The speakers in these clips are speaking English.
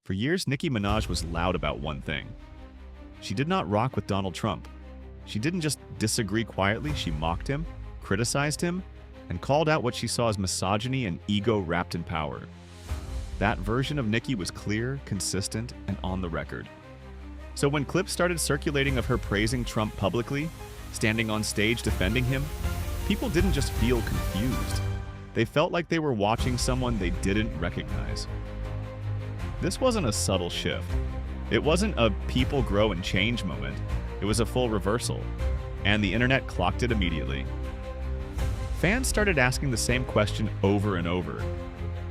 For years, Nicki Minaj was loud about one thing. She did not rock with Donald Trump. She didn't just disagree quietly, she mocked him, criticized him, and called out what she saw as misogyny and ego wrapped in power. That version of Nicki was clear, consistent, and on the record. So when clips started circulating of her praising Trump publicly, standing on stage defending him, people didn't just feel confused. They felt like they were watching someone they didn't recognize. This wasn't a subtle shift. It wasn't a people grow and change moment. It was a full reversal, and the internet clocked it immediately. Fans started asking the same question over and over.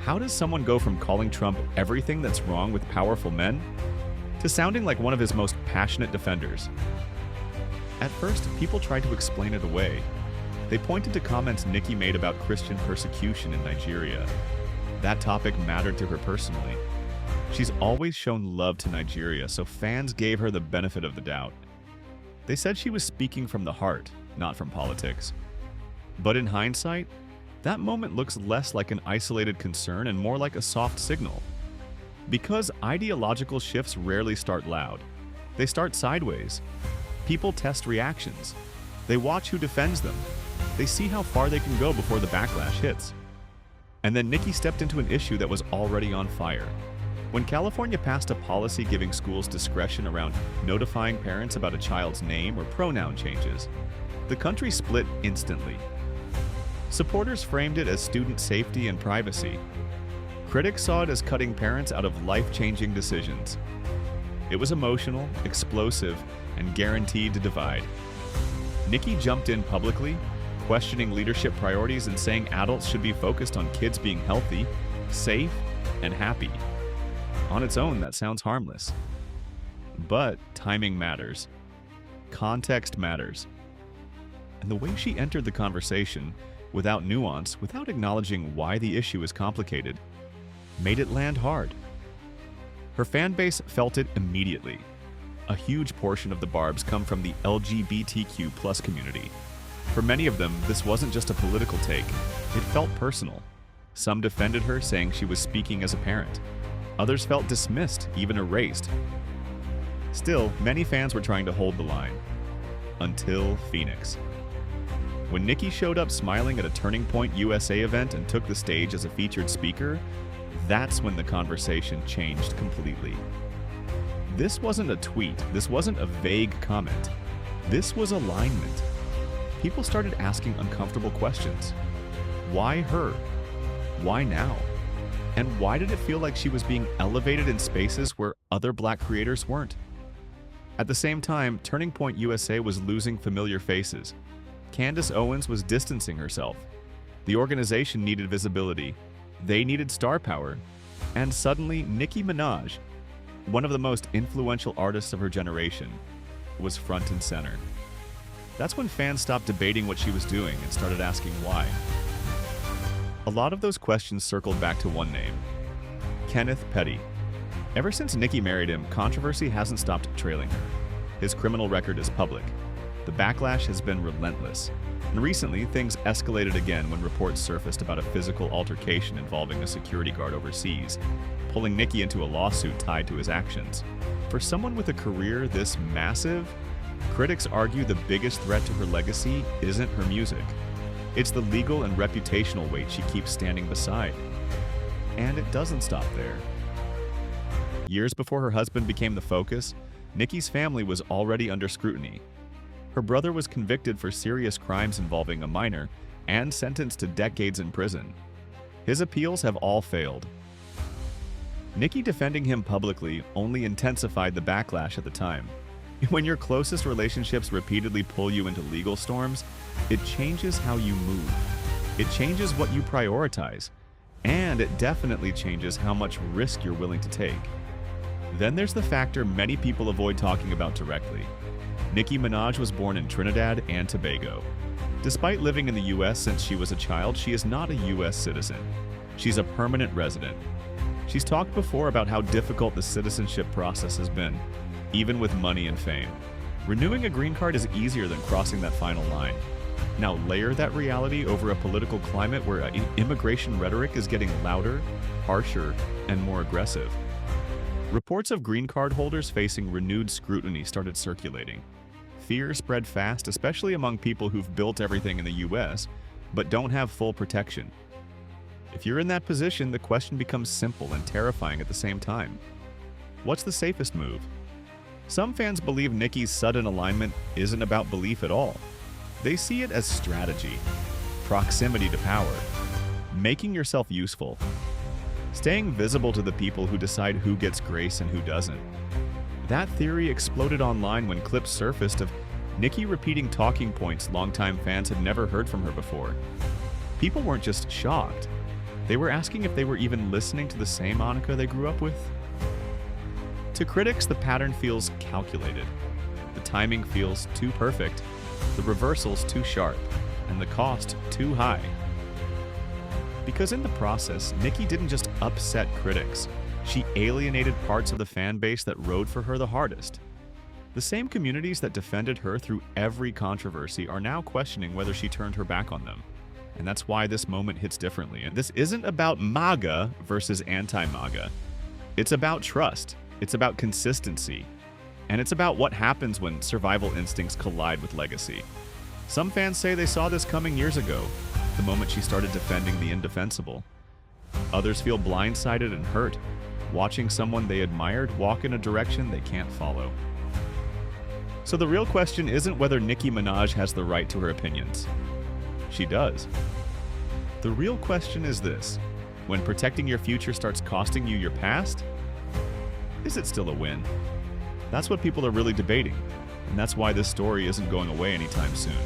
How does someone go from calling Trump everything that's wrong with powerful men to sounding like one of his most passionate defenders? At first, people tried to explain it away. They pointed to comments Nicki made about Christian persecution in Nigeria. That topic mattered to her personally. She's always shown love to Nigeria, so fans gave her the benefit of the doubt. They said she was speaking from the heart, not from politics. But in hindsight, that moment looks less like an isolated concern and more like a soft signal. Because ideological shifts rarely start loud. They start sideways. People test reactions. They watch who defends them. They see how far they can go before the backlash hits. And then Nicki stepped into an issue that was already on fire. When California passed a policy giving schools discretion around notifying parents about a child's name or pronoun changes, the country split instantly. Supporters framed it as student safety and privacy. Critics saw it as cutting parents out of life-changing decisions. It was emotional, explosive, and guaranteed to divide. Nicki jumped in publicly, questioning leadership priorities and saying adults should be focused on kids being healthy, safe, and happy. On its own, that sounds harmless. But timing matters. Context matters. And the way she entered the conversation, without nuance, without acknowledging why the issue is complicated, made it land hard. Her fan base felt it immediately. A huge portion of the barbs come from the LGBTQ+ community. For many of them, this wasn't just a political take, it felt personal. Some defended her, saying she was speaking as a parent. Others felt dismissed, even erased. Still, many fans were trying to hold the line. Until Phoenix. When Nicki showed up smiling at a Turning Point USA event and took the stage as a featured speaker, that's when the conversation changed completely. This wasn't a tweet, this wasn't a vague comment. This was alignment. People started asking uncomfortable questions. Why her? Why now? And why did it feel like she was being elevated in spaces where other Black creators weren't? At the same time, Turning Point USA was losing familiar faces. Candace Owens was distancing herself. The organization needed visibility. They needed star power. And suddenly, Nicki Minaj, one of the most influential artists of her generation, was front and center. That's when fans stopped debating what she was doing and started asking why. A lot of those questions circled back to one name: Kenneth Petty. Ever since Nicki married him, controversy hasn't stopped trailing her. His criminal record is public. The backlash has been relentless. And recently, things escalated again when reports surfaced about a physical altercation involving a security guard overseas, pulling Nicki into a lawsuit tied to his actions. For someone with a career this massive, critics argue the biggest threat to her legacy isn't her music. It's the legal and reputational weight she keeps standing beside. And it doesn't stop there. Years before her husband became the focus, Nicki's family was already under scrutiny. Her brother was convicted for serious crimes involving a minor and sentenced to decades in prison. His appeals have all failed. Nicki defending him publicly only intensified the backlash at the time. When your closest relationships repeatedly pull you into legal storms, it changes how you move. It changes what you prioritize. And it definitely changes how much risk you're willing to take. Then there's the factor many people avoid talking about directly. Nicki Minaj was born in Trinidad and Tobago. Despite living in the US since she was a child, she is not a US citizen. She's a permanent resident. She's talked before about how difficult the citizenship process has been, even with money and fame. Renewing a green card is easier than crossing that final line. Now layer that reality over a political climate where immigration rhetoric is getting louder, harsher, and more aggressive. Reports of green card holders facing renewed scrutiny started circulating. Fear spread fast, especially among people who've built everything in the US, but don't have full protection. If you're in that position, the question becomes simple and terrifying at the same time. What's the safest move? Some fans believe Nicki's sudden alignment isn't about belief at all. They see it as strategy, proximity to power, making yourself useful, staying visible to the people who decide who gets grace and who doesn't. That theory exploded online when clips surfaced of Nicki repeating talking points longtime fans had never heard from her before. People weren't just shocked. They were asking if they were even listening to the same Annika they grew up with. To critics, the pattern feels calculated. The timing feels too perfect, the reversals too sharp, and the cost too high. Because in the process, Nicki didn't just upset critics, she alienated parts of the fan base that rode for her the hardest. The same communities that defended her through every controversy are now questioning whether she turned her back on them. And that's why this moment hits differently. And this isn't about MAGA versus anti-MAGA. It's about trust. It's about consistency. And it's about what happens when survival instincts collide with legacy. Some fans say they saw this coming years ago, the moment she started defending the indefensible. Others feel blindsided and hurt, watching someone they admired walk in a direction they can't follow. So the real question isn't whether Nicki Minaj has the right to her opinions. She does. The real question is this: when protecting your future starts costing you your past, is it still a win? That's what people are really debating, and that's why this story isn't going away anytime soon.